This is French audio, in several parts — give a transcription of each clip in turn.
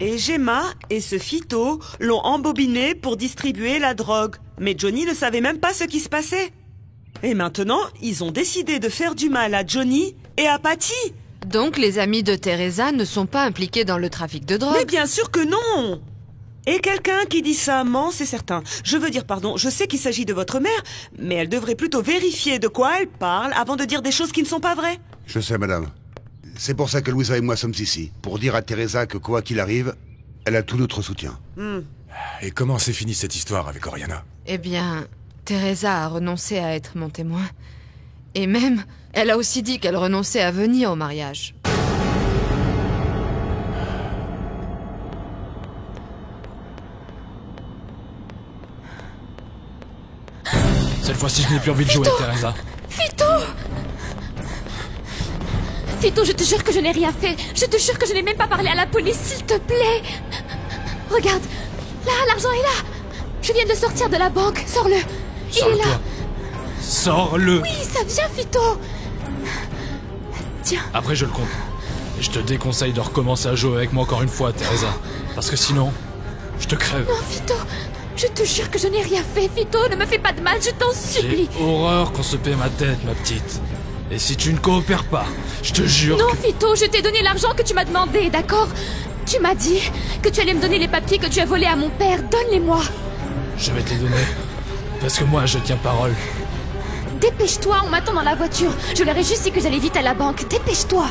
Et Gemma et ce Fito l'ont embobiné pour distribuer la drogue. Mais Johnny ne savait même pas ce qui se passait. Et maintenant, ils ont décidé de faire du mal à Johnny et à Patty. Donc les amis de Teresa ne sont pas impliqués dans le trafic de drogue? Mais bien sûr que non! Et quelqu'un qui dit ça ment, c'est certain. Je veux dire, pardon, je sais qu'il s'agit de votre mère, mais elle devrait plutôt vérifier de quoi elle parle avant de dire des choses qui ne sont pas vraies. Je sais, madame. C'est pour ça que Louisa et moi sommes ici. Pour dire à Teresa que quoi qu'il arrive, elle a tout notre soutien. Et comment s'est finie cette histoire avec Oriana? Eh bien, Teresa a renoncé à être mon témoin. Et même, elle a aussi dit qu'elle renonçait à venir au mariage. Cette fois-ci, je n'ai plus envie de jouer, Teresa. Fito! Fito, je te jure que je n'ai rien fait. Je te jure que je n'ai même pas parlé à la police, s'il te plaît. Regarde, là, l'argent est là. Je viens de sortir de la banque. Sors-le. Il est là. Sors-le. Oui, ça vient, Fito. Tiens. Après, je le compte. Et je te déconseille de recommencer à jouer avec moi encore une fois, Teresa. Parce que sinon, je te crève. Non, Fito. Je te jure que je n'ai rien fait, Fito. Ne me fais pas de mal, je t'en supplie. J'ai horreur qu'on se paie ma tête, ma petite. Et si tu ne coopères pas, je te jure Non, que... Fito, je t'ai donné l'argent que tu m'as demandé, d'accord? Tu m'as dit que tu allais me donner les papiers que tu as volés à mon père. Donne-les-moi. Je vais te les donner. Parce que moi, je tiens parole. Dépêche-toi, on m'attend dans la voiture. Je leur ai juste dit que j'allais vite à la banque. Dépêche-toi.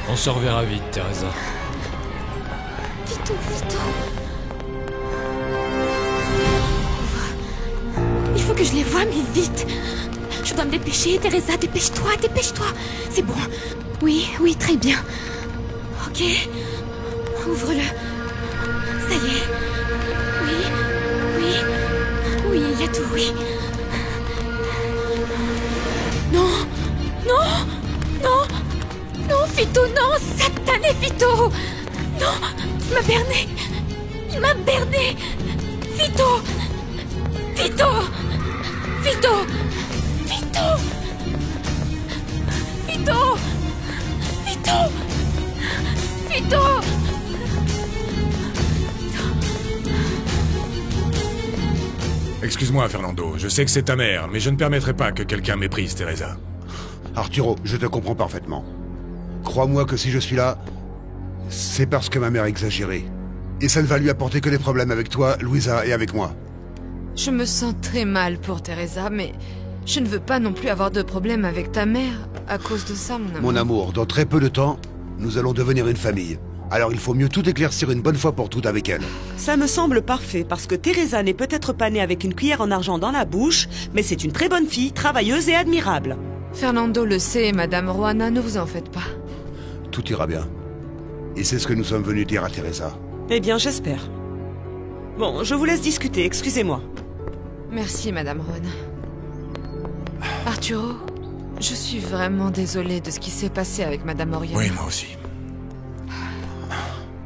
On se reverra vite, Teresa. Fito, Fito. Il faut que je les voie, mais vite. Je dois me dépêcher, Teresa. Dépêche-toi, dépêche-toi. C'est bon. Oui, oui, très bien. Ok. Ouvre-le. Ça y est. Oui, oui. Oui, il y a tout, oui. Non, non, non, non, Fito, non, satané Fito. Non, il m'a berné. Il m'a berné. Fito. Fito. Fito. Fito. Fito. Fito. Fito. Excuse-moi, Fernando, je sais que c'est ta mère, mais je ne permettrai pas que quelqu'un méprise Teresa. Arturo, je te comprends parfaitement. Crois-moi que si je suis là, c'est parce que ma mère a exagéré. Et ça ne va lui apporter que des problèmes avec toi, Louisa, et avec moi. Je me sens très mal pour Teresa, mais je ne veux pas non plus avoir de problème avec ta mère à cause de ça, mon amour. Mon amour, dans très peu de temps, nous allons devenir une famille. Alors il faut mieux tout éclaircir une bonne fois pour toutes avec elle. Ça me semble parfait, parce que Teresa n'est peut-être pas née avec une cuillère en argent dans la bouche, mais c'est une très bonne fille, travailleuse et admirable. Fernando le sait, Madame Ruana, ne vous en faites pas. Tout ira bien. Et c'est ce que nous sommes venus dire à Teresa. Eh bien, j'espère. Bon, je vous laisse discuter, excusez-moi. Merci, Madame Ruana. Arturo, je suis vraiment désolée de ce qui s'est passé avec Madame Oriana. Oui, moi aussi.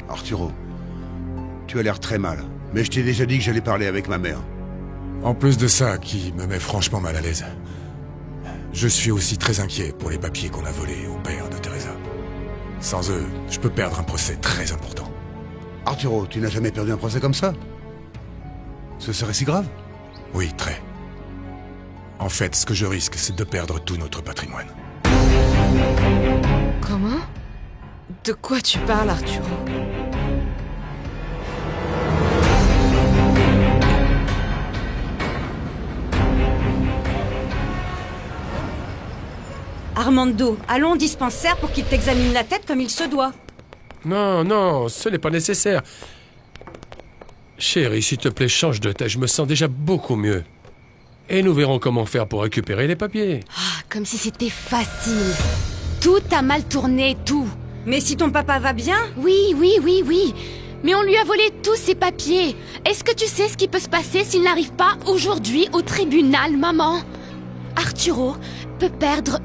Arturo, tu as l'air très mal, mais je t'ai déjà dit que j'allais parler avec ma mère. En plus de ça, qui me met franchement mal à l'aise, je suis aussi très inquiet pour les papiers qu'on a volés au père de Teresa. Sans eux, je peux perdre un procès très important. Arturo, tu n'as jamais perdu un procès comme ça? Ce serait si grave? Oui, très. En fait, ce que je risque, c'est de perdre tout notre patrimoine. Comment? De quoi tu parles, Arturo? Armando, allons au dispensaire pour qu'il t'examine la tête comme il se doit. Non, non, ce n'est pas nécessaire. Chérie, s'il te plaît, change de tête, je me sens déjà beaucoup mieux. Et nous verrons comment faire pour récupérer les papiers. Ah, comme si c'était facile. Tout a mal tourné, tout. Mais si ton papa va bien? Oui, oui, oui, oui. Mais on lui a volé tous ses papiers. Est-ce que tu sais ce qui peut se passer s'il n'arrive pas aujourd'hui au tribunal, maman? Arturo peut perdre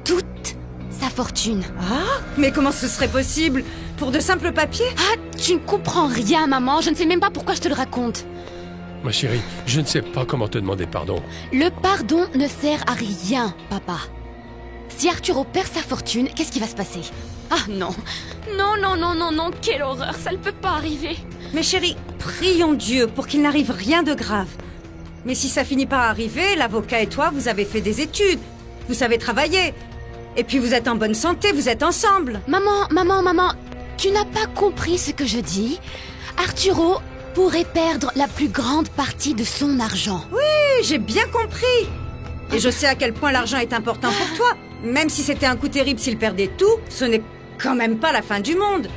toute sa fortune. Ah? Mais comment ce serait possible? Pour de simples papiers? Ah, tu ne comprends rien, maman. Je ne sais même pas pourquoi je te le raconte. Ma chérie, je ne sais pas comment te demander pardon. Le pardon ne sert à rien, papa. Si Arturo perd sa fortune, qu'est-ce qui va se passer? Ah non. Non, non, non, non, non, quelle horreur, ça ne peut pas arriver. Mais chérie, prions Dieu pour qu'il n'arrive rien de grave. Mais si ça finit par arriver, l'avocat et toi, vous avez fait des études. Vous savez travailler. Et puis vous êtes en bonne santé, vous êtes ensemble. Maman, tu n'as pas compris ce que je dis? Arturo pourrait perdre la plus grande partie de son argent. Oui, j'ai bien compris. Et je sais à quel point l'argent est important pour toi. Même si c'était un coup terrible s'il perdait tout, ce n'est quand même pas la fin du monde.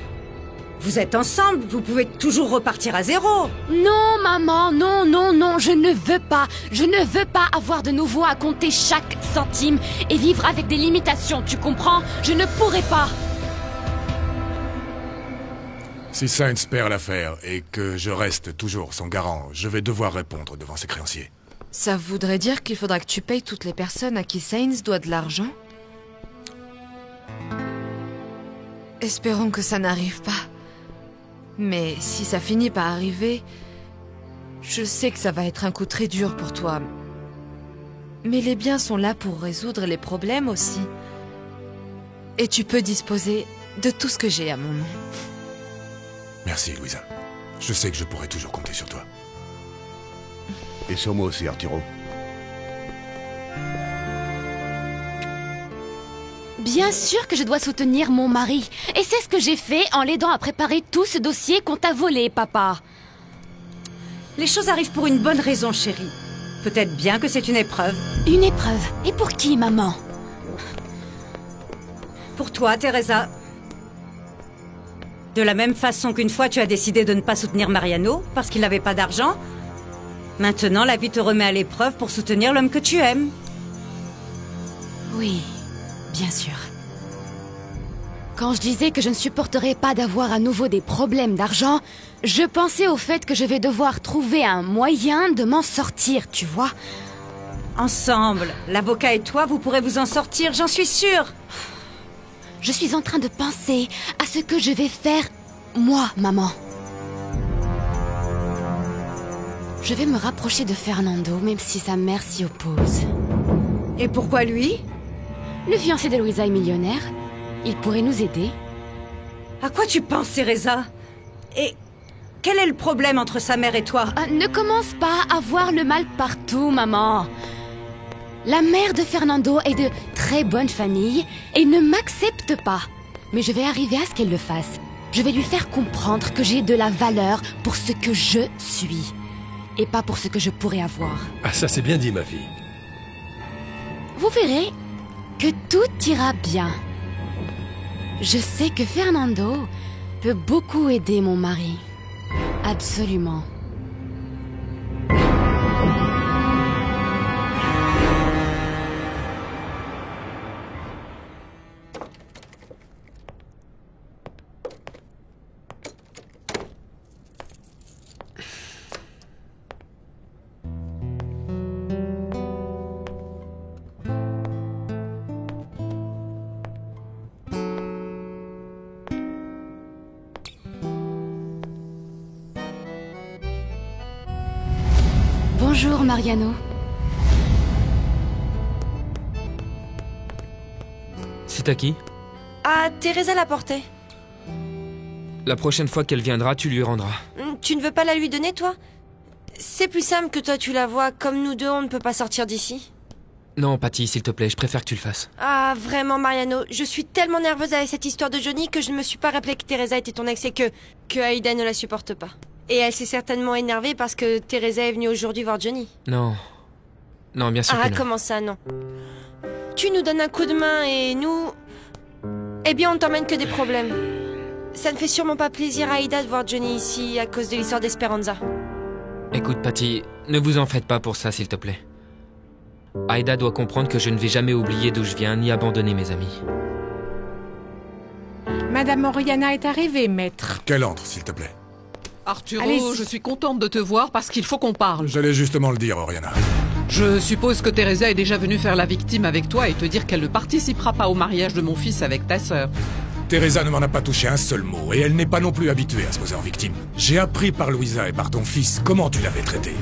Vous êtes ensemble, vous pouvez toujours repartir à zéro. Non, maman, non, non, non, je ne veux pas. Je ne veux pas avoir de nouveau à compter chaque centime et vivre avec des limitations, tu comprends? Je ne pourrai pas. Si Sainz perd l'affaire et que je reste toujours son garant, je vais devoir répondre devant ses créanciers. Ça voudrait dire qu'il faudra que tu payes toutes les personnes à qui Sainz doit de l'argent? Espérons que ça n'arrive pas. Mais si ça finit par arriver, je sais que ça va être un coup très dur pour toi. Mais les biens sont là pour résoudre les problèmes aussi. Et tu peux disposer de tout ce que j'ai à mon nom. Merci, Louisa. Je sais que je pourrai toujours compter sur toi. Et sur moi aussi, Arturo. Bien sûr que je dois soutenir mon mari. Et c'est ce que j'ai fait en l'aidant à préparer tout ce dossier qu'on t'a volé, papa. Les choses arrivent pour une bonne raison, chérie. Peut-être bien que c'est une épreuve. Une épreuve? Et pour qui, maman? Pour toi, Teresa. De la même façon qu'une fois tu as décidé de ne pas soutenir Mariano parce qu'il n'avait pas d'argent, maintenant la vie te remet à l'épreuve pour soutenir l'homme que tu aimes. Oui, bien sûr. Quand je disais que je ne supporterais pas d'avoir à nouveau des problèmes d'argent, je pensais au fait que je vais devoir trouver un moyen de m'en sortir, tu vois. Ensemble, l'avocat et toi, vous pourrez vous en sortir, j'en suis sûre. Je suis en train de penser à ce que je vais faire, moi, maman. Je vais me rapprocher de Fernando, même si sa mère s'y oppose. Et pourquoi lui? Le fiancé de Louisa est millionnaire. Il pourrait nous aider. À quoi tu penses, Teresa? Et quel est le problème entre sa mère et toi? Ne commence pas à voir le mal partout, maman. La mère de Fernando est de très bonne famille et ne m'accepte pas. Mais je vais arriver à ce qu'elle le fasse. Je vais lui faire comprendre que j'ai de la valeur pour ce que je suis. Et pas pour ce que je pourrais avoir. Ah, ça c'est bien dit, ma fille. Vous verrez que tout ira bien. Je sais que Fernando peut beaucoup aider mon mari. Absolument. Bonjour, Mariano. C'est à qui? Ah, Teresa la portait. La prochaine fois qu'elle viendra, tu lui rendras. Tu ne veux pas la lui donner, toi? C'est plus simple que toi tu la vois, comme nous deux on ne peut pas sortir d'ici. Non, Patty, s'il te plaît, je préfère que tu le fasses. Ah, vraiment, Mariano, je suis tellement nerveuse avec cette histoire de Johnny que je ne me suis pas rappelé que Teresa était ton ex et que Aïda ne la supporte pas. Et elle s'est certainement énervée parce que Teresa est venue aujourd'hui voir Johnny. Non. Non, bien sûr que non. Ah, comment ça, non? Tu nous donnes un coup de main et nous... Eh bien, on t'emmène que des problèmes. Ça ne fait sûrement pas plaisir à Aïda de voir Johnny ici à cause de l'histoire d'Esperanza. Écoute, Patty, ne vous en faites pas pour ça, s'il te plaît. Aïda doit comprendre que je ne vais jamais oublier d'où je viens ni abandonner mes amis. Madame Oriana est arrivée, maître. Qu'elle entre, s'il te plaît. Arturo, je suis contente de te voir parce qu'il faut qu'on parle. J'allais justement le dire, Oriana. Je suppose que Teresa est déjà venue faire la victime avec toi et te dire qu'elle ne participera pas au mariage de mon fils avec ta sœur. Teresa ne m'en a pas touché un seul mot, et elle n'est pas non plus habituée à se poser en victime. J'ai appris par Louisa et par ton fils comment tu l'avais traitée.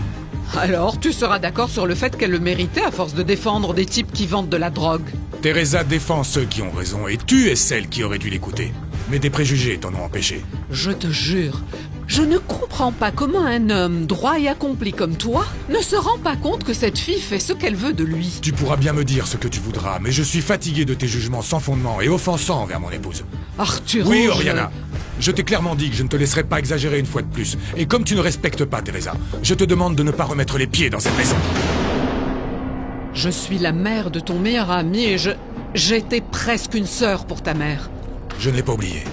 Alors, tu seras d'accord sur le fait qu'elle le méritait à force de défendre des types qui vendent de la drogue. Teresa défend ceux qui ont raison et tu es celle qui aurait dû l'écouter. Mais des préjugés t'en ont empêché. Je te jure, je ne comprends pas comment un homme droit et accompli comme toi ne se rend pas compte que cette fille fait ce qu'elle veut de lui. Tu pourras bien me dire ce que tu voudras, mais je suis fatigué de tes jugements sans fondement et offensants envers mon épouse. Arturo, Oui, Oriana. Je t'ai clairement dit que je ne te laisserai pas exagérer une fois de plus. Et comme tu ne respectes pas Teresa, je te demande de ne pas remettre les pieds dans cette maison. Je suis la mère de ton meilleur ami et j'étais presque une sœur pour ta mère. Je ne l'ai pas oublié.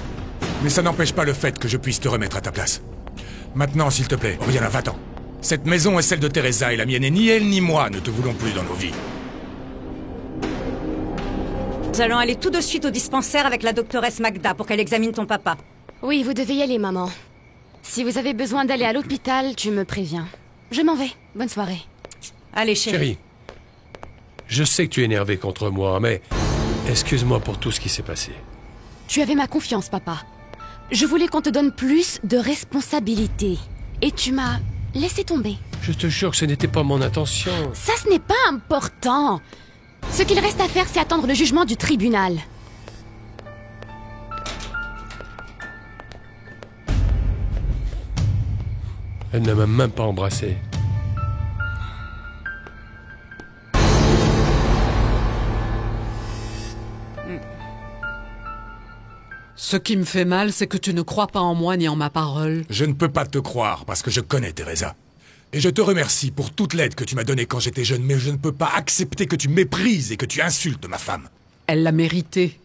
Mais ça n'empêche pas le fait que je puisse te remettre à ta place. Maintenant, s'il te plaît, Oriana, va-t'en. Cette maison est celle de Teresa et la mienne, et ni elle ni moi ne te voulons plus dans nos vies. Nous allons aller tout de suite au dispensaire avec la doctoresse Magda pour qu'elle examine ton papa. Oui, vous devez y aller, maman. Si vous avez besoin d'aller à l'hôpital, tu me préviens. Je m'en vais. Bonne soirée. Allez, chérie. Chérie, je sais que tu es énervée contre moi, mais excuse-moi pour tout ce qui s'est passé. Tu avais ma confiance, papa. Je voulais qu'on te donne plus de responsabilités. Et tu m'as laissé tomber. Je te jure que ce n'était pas mon intention. Ça, ce n'est pas important. Ce qu'il reste à faire, c'est attendre le jugement du tribunal. Elle ne m'a même pas embrassé. Ce qui me fait mal, c'est que tu ne crois pas en moi ni en ma parole. Je ne peux pas te croire parce que je connais Teresa. Et je te remercie pour toute l'aide que tu m'as donnée quand j'étais jeune, mais je ne peux pas accepter que tu méprises et que tu insultes ma femme. Elle l'a mérité.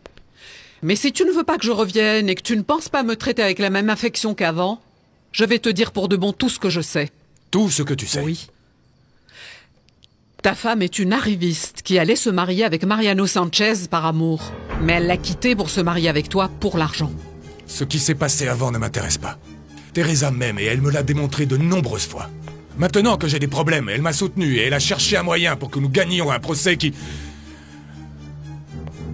Mais si tu ne veux pas que je revienne et que tu ne penses pas me traiter avec la même affection qu'avant, je vais te dire pour de bon tout ce que je sais. Tout ce que tu sais? Oui. Ta femme est une arriviste qui allait se marier avec Mariano Sanchez par amour. Mais elle l'a quitté pour se marier avec toi pour l'argent. Ce qui s'est passé avant ne m'intéresse pas. Teresa m'aime et elle me l'a démontré de nombreuses fois. Maintenant que j'ai des problèmes, elle m'a soutenu et elle a cherché un moyen pour que nous gagnions un procès qui...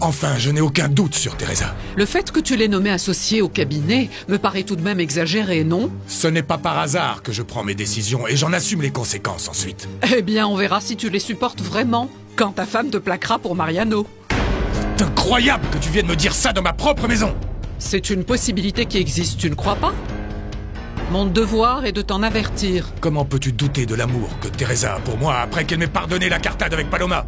Enfin, je n'ai aucun doute sur Teresa. Le fait que tu l'aies nommé associé au cabinet me paraît tout de même exagéré, non? Ce n'est pas par hasard que je prends mes décisions et j'en assume les conséquences ensuite. Eh bien, on verra si tu les supportes vraiment, quand ta femme te plaquera pour Mariano. C'est incroyable que tu viennes me dire ça dans ma propre maison! C'est une possibilité qui existe, tu ne crois pas? Mon devoir est de t'en avertir. Comment peux-tu douter de l'amour que Teresa a pour moi après qu'elle m'ait pardonné la cartade avec Paloma?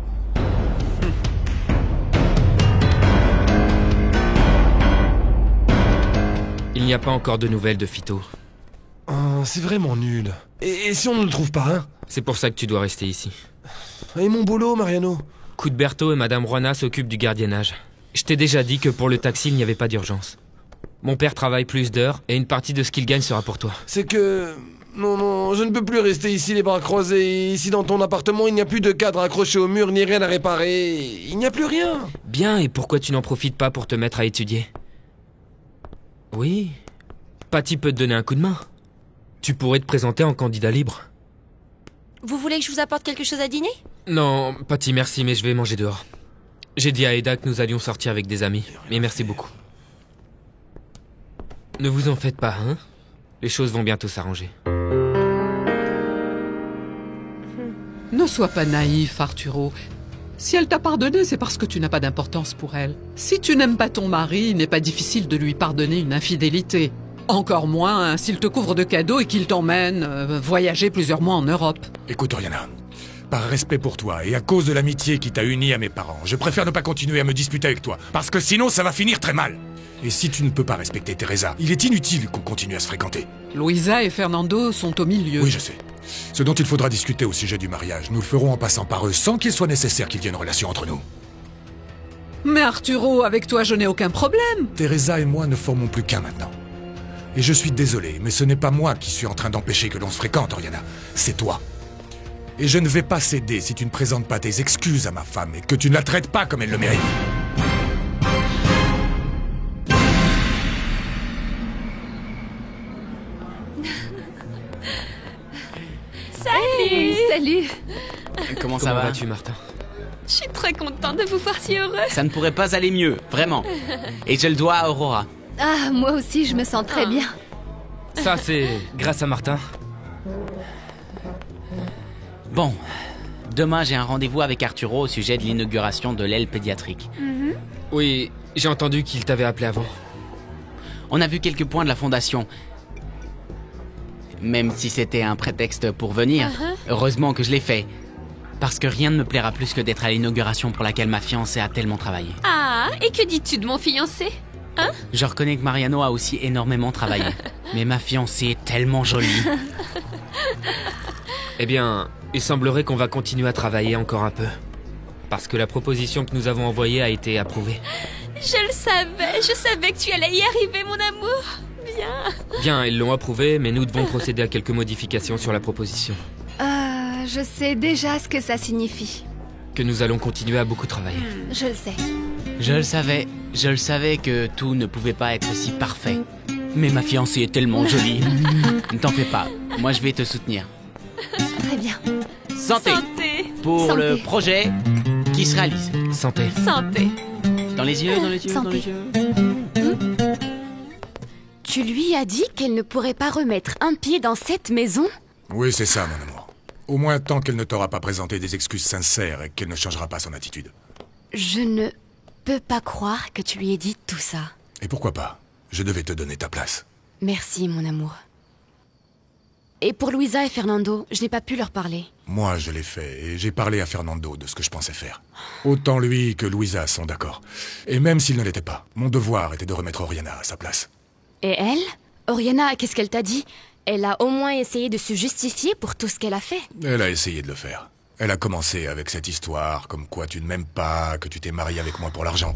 Il n'y a pas encore de nouvelles de Fito. Oh, c'est vraiment nul. Et si on ne le trouve pas, hein? C'est pour ça que tu dois rester ici. Et mon boulot, Mariano? Cuthberto et Madame Juana s'occupent du gardiennage. Je t'ai déjà dit que pour le taxi, il n'y avait pas d'urgence. Mon père travaille plus d'heures et une partie de ce qu'il gagne sera pour toi. C'est que... Non, je ne peux plus rester ici les bras croisés. Ici dans ton appartement, il n'y a plus de cadre accroché au mur ni rien à réparer. Il n'y a plus rien. Bien, et pourquoi tu n'en profites pas pour te mettre à étudier? Oui, Patty peut te donner un coup de main. Tu pourrais te présenter en candidat libre. Vous voulez que je vous apporte quelque chose à dîner? Non, Patty, merci, mais je vais manger dehors. J'ai dit à Aida que nous allions sortir avec des amis, mais merci beaucoup. Ne vous en faites pas, hein? Les choses vont bientôt s'arranger. Ne sois pas naïf, Arturo. Si elle t'a pardonné, c'est parce que tu n'as pas d'importance pour elle. Si tu n'aimes pas ton mari, il n'est pas difficile de lui pardonner une infidélité. Encore moins hein, s'il te couvre de cadeaux et qu'il t'emmène voyager plusieurs mois en Europe. Écoute, Oriana, par respect pour toi et à cause de l'amitié qui t'a uni à mes parents, je préfère ne pas continuer à me disputer avec toi, parce que sinon ça va finir très mal. Et si tu ne peux pas respecter Teresa, il est inutile qu'on continue à se fréquenter. Luisa et Fernando sont au milieu. Oui, je sais. Ce dont il faudra discuter au sujet du mariage, nous le ferons en passant par eux sans qu'il soit nécessaire qu'il y ait une relation entre nous. Mais Arturo, avec toi je n'ai aucun problème. Teresa et moi ne formons plus qu'un maintenant. Et je suis désolé, mais ce n'est pas moi qui suis en train d'empêcher que l'on se fréquente, Oriana. C'est toi. Et je ne vais pas céder si tu ne présentes pas tes excuses à ma femme et que tu ne la traites pas comme elle le mérite. Salut! Salut! Comment ça va? Comment vas-tu, Martin? Je suis très contente de vous voir si heureux. Ça ne pourrait pas aller mieux, vraiment. Et je le dois à Aurora. Ah, moi aussi, je me sens très bien. Ça, c'est grâce à Martin. Bon, demain j'ai un rendez-vous avec Arturo au sujet de l'inauguration de l'aile pédiatrique. Oui, j'ai entendu qu'il t'avait appelé avant. On a vu quelques points de la fondation. Même si c'était un prétexte pour venir, heureusement que je l'ai fait. Parce que rien ne me plaira plus que d'être à l'inauguration pour laquelle ma fiancée a tellement travaillé. Ah, et que dis-tu de mon fiancé? Hein? Je reconnais que Mariano a aussi énormément travaillé. Mais ma fiancée est tellement jolie. Eh bien, il semblerait qu'on va continuer à travailler encore un peu. Parce que la proposition que nous avons envoyée a été approuvée. Je savais que tu allais y arriver, mon amour. Bien. Bien, ils l'ont approuvée, mais nous devons procéder à quelques modifications sur la proposition. Je sais déjà ce que ça signifie. Que nous allons continuer à beaucoup travailler. Je le sais. Je le savais que tout ne pouvait pas être si parfait. Mais ma fiancée est tellement jolie. Ne t'en fais pas, moi je vais te soutenir. Très bien. Santé, pour Santé. le projet qui se réalise. Santé. Santé. Dans les yeux, dans les yeux, Santé. dans les yeux. Tu lui as dit qu'elle ne pourrait pas remettre un pied dans cette maison? Oui, c'est ça, mon amour. Au moins tant qu'elle ne t'aura pas présenté des excuses sincères et qu'elle ne changera pas son attitude. Je ne peux pas croire que tu lui aies dit tout ça. Et pourquoi pas? Je devais te donner ta place. Merci, mon amour. Et pour Luisa et Fernando, je n'ai pas pu leur parler. Moi, je l'ai fait et j'ai parlé à Fernando de ce que je pensais faire. Autant lui que Luisa sont d'accord. Et même s'ils ne l'étaient pas, mon devoir était de remettre Oriana à sa place. Et elle? Oriana, qu'est-ce qu'elle t'a dit? Elle a au moins essayé de se justifier pour tout ce qu'elle a fait. Elle a essayé de le faire. Elle a commencé avec cette histoire, comme quoi tu ne m'aimes pas, que tu t'es marié avec moi pour l'argent.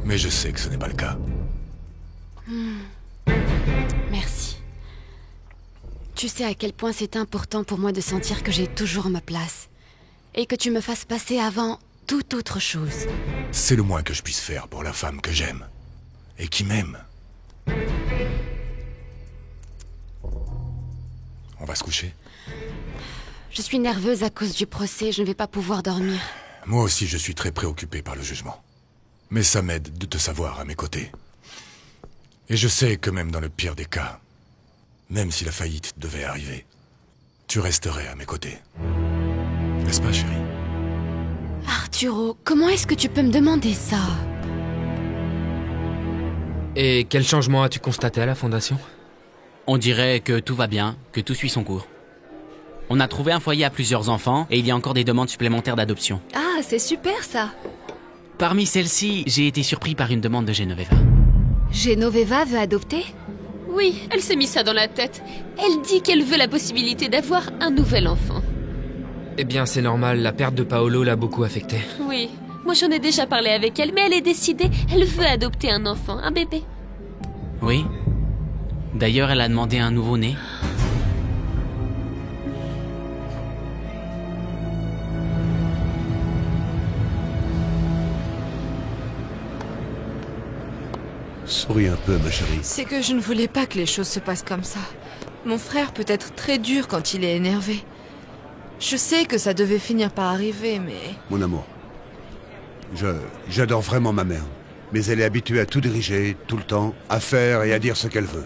Mais je sais que ce n'est pas le cas. Merci. Tu sais à quel point c'est important pour moi de sentir que j'ai toujours ma place. Et que tu me fasses passer avant toute autre chose. C'est le moins que je puisse faire pour la femme que j'aime. Et qui m'aime. On va se coucher? Je suis nerveuse à cause du procès, je ne vais pas pouvoir dormir. Moi aussi, je suis très préoccupé par le jugement. Mais ça m'aide de te savoir à mes côtés. Et je sais que même dans le pire des cas, même si la faillite devait arriver, tu resterais à mes côtés. N'est-ce pas, chérie? Arturo, comment est-ce que tu peux me demander ça? Et quel changement as-tu constaté à la fondation? On dirait que tout va bien, que tout suit son cours. On a trouvé un foyer à plusieurs enfants et il y a encore des demandes supplémentaires d'adoption. Ah, c'est super ça. Parmi celles-ci, j'ai été surpris par une demande de Genoveva. Genoveva veut adopter? Oui, elle s'est mis ça dans la tête. Elle dit qu'elle veut la possibilité d'avoir un nouvel enfant. Eh bien, c'est normal, la perte de Paolo l'a beaucoup affectée. Oui, moi j'en ai déjà parlé avec elle, mais elle est décidée. Elle veut adopter un enfant, un bébé. Oui. D'ailleurs, elle a demandé un nouveau-né. Souris un peu, ma chérie. C'est que je ne voulais pas que les choses se passent comme ça. Mon frère peut être très dur quand il est énervé. Je sais que ça devait finir par arriver, mais... Mon amour, j'adore vraiment ma mère. Mais elle est habituée à tout diriger, tout le temps, à faire et à dire ce qu'elle veut.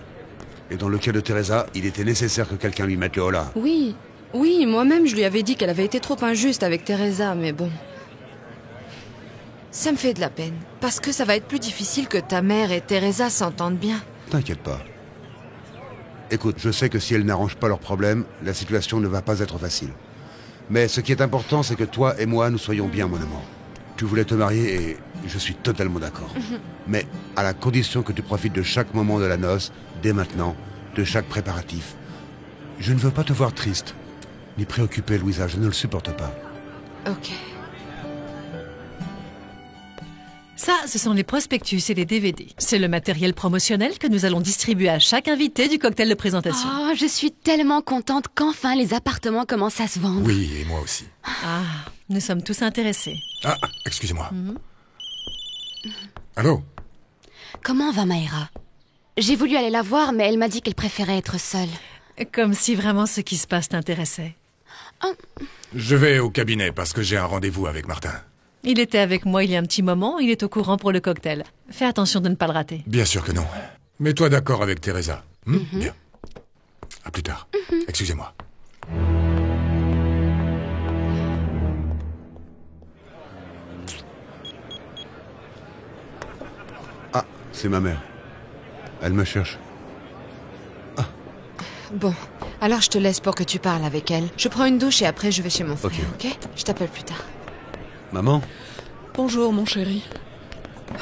Et dans le cas de Teresa, il était nécessaire que quelqu'un lui mette le holà. Oui, moi-même je lui avais dit qu'elle avait été trop injuste avec Teresa, mais bon... Ça me fait de la peine, parce que ça va être plus difficile que ta mère et Teresa s'entendent bien. T'inquiète pas. Écoute, je sais que si elle n'arrange pas leurs problèmes, la situation ne va pas être facile. Mais ce qui est important, c'est que toi et moi, nous soyons bien, mon amour. Tu voulais te marier et je suis totalement d'accord. Mais à la condition que tu profites de chaque moment de la noce, dès maintenant, de chaque préparatif. Je ne veux pas te voir triste, ni préoccupée, Louisa, je ne le supporte pas. Ok. Ça, ce sont les prospectus et les DVD. C'est le matériel promotionnel que nous allons distribuer à chaque invité du cocktail de présentation. Oh, je suis tellement contente qu'enfin les appartements commencent à se vendre. Oui, et moi aussi. Ah, nous sommes tous intéressés. Ah, excusez-moi. Allô? Comment va Maïra? J'ai voulu aller la voir, mais elle m'a dit qu'elle préférait être seule. Comme si vraiment ce qui se passe t'intéressait. Oh. Je vais au cabinet parce que j'ai un rendez-vous avec Martin. Il était avec moi il y a un petit moment, il est au courant pour le cocktail. Fais attention de ne pas le rater. Bien sûr que non. Mets-toi d'accord avec Teresa. Bien. À plus tard. Excusez-moi. C'est ma mère. Elle me cherche. Bon, alors je te laisse pour que tu parles avec elle. Je prends une douche et après je vais chez mon frère, ok? Je t'appelle plus tard. Maman? Bonjour, mon chéri.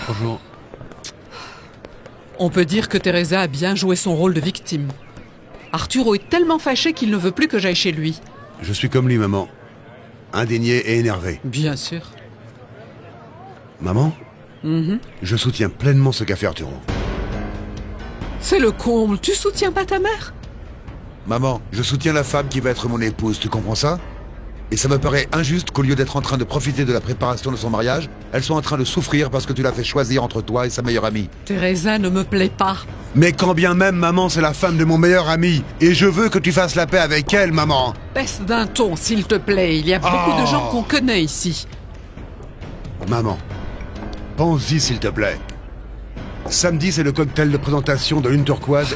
Bonjour. On peut dire que Teresa a bien joué son rôle de victime. Arturo est tellement fâché qu'il ne veut plus que j'aille chez lui. Je suis comme lui, maman. Indigné et énervé. Bien sûr. Maman? Je soutiens pleinement ce qu'a fait Arturo. C'est le comble. Tu soutiens pas ta mère? Maman, je soutiens la femme qui va être mon épouse, tu comprends ça? Et ça me paraît injuste qu'au lieu d'être en train de profiter de la préparation de son mariage, elle soit en train de souffrir parce que tu l'as fait choisir entre toi et sa meilleure amie. Teresa ne me plaît pas. Mais quand bien même, maman, c'est la femme de mon meilleur ami. Et je veux que tu fasses la paix avec elle, maman. Baisse d'un ton, s'il te plaît. Il y a beaucoup de gens qu'on connaît ici. Maman, pense-y, s'il te plaît. Samedi, c'est le cocktail de présentation de Lune Turquoise.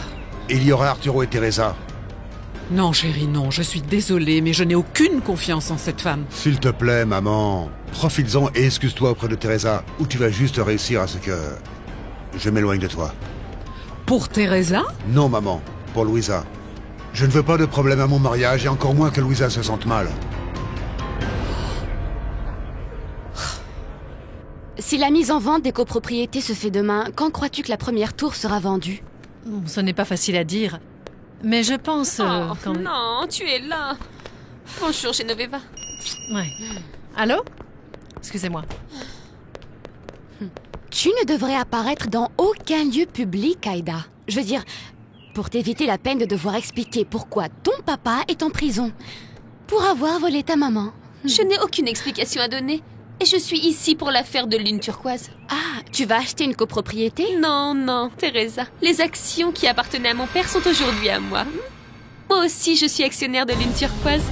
Et il y aura Arturo et Teresa. Non, chérie, non. Je suis désolée, mais je n'ai aucune confiance en cette femme. S'il te plaît, maman. Profites-en et excuse-toi auprès de Teresa. Ou tu vas juste réussir à ce que... je m'éloigne de toi. Pour Teresa? Non, maman. Pour Louisa. Je ne veux pas de problème à mon mariage et encore moins que Louisa se sente mal. Si la mise en vente des copropriétés se fait demain, quand crois-tu que la première tour sera vendue? Ce n'est pas facile à dire. Mais je pense... quand... Non, tu es là. Bonjour, Genoveva. Ouais. Allô? Excusez-moi. Tu ne devrais apparaître dans aucun lieu public, Aïda. Je veux dire, pour t'éviter la peine de devoir expliquer pourquoi ton papa est en prison. Pour avoir volé ta maman. Je n'ai aucune explication à donner. Et je suis ici pour l'affaire de Lune Turquoise. Ah, tu vas acheter une copropriété? Non, non, Teresa. Les actions qui appartenaient à mon père sont aujourd'hui à moi. Moi aussi, je suis actionnaire de Lune Turquoise.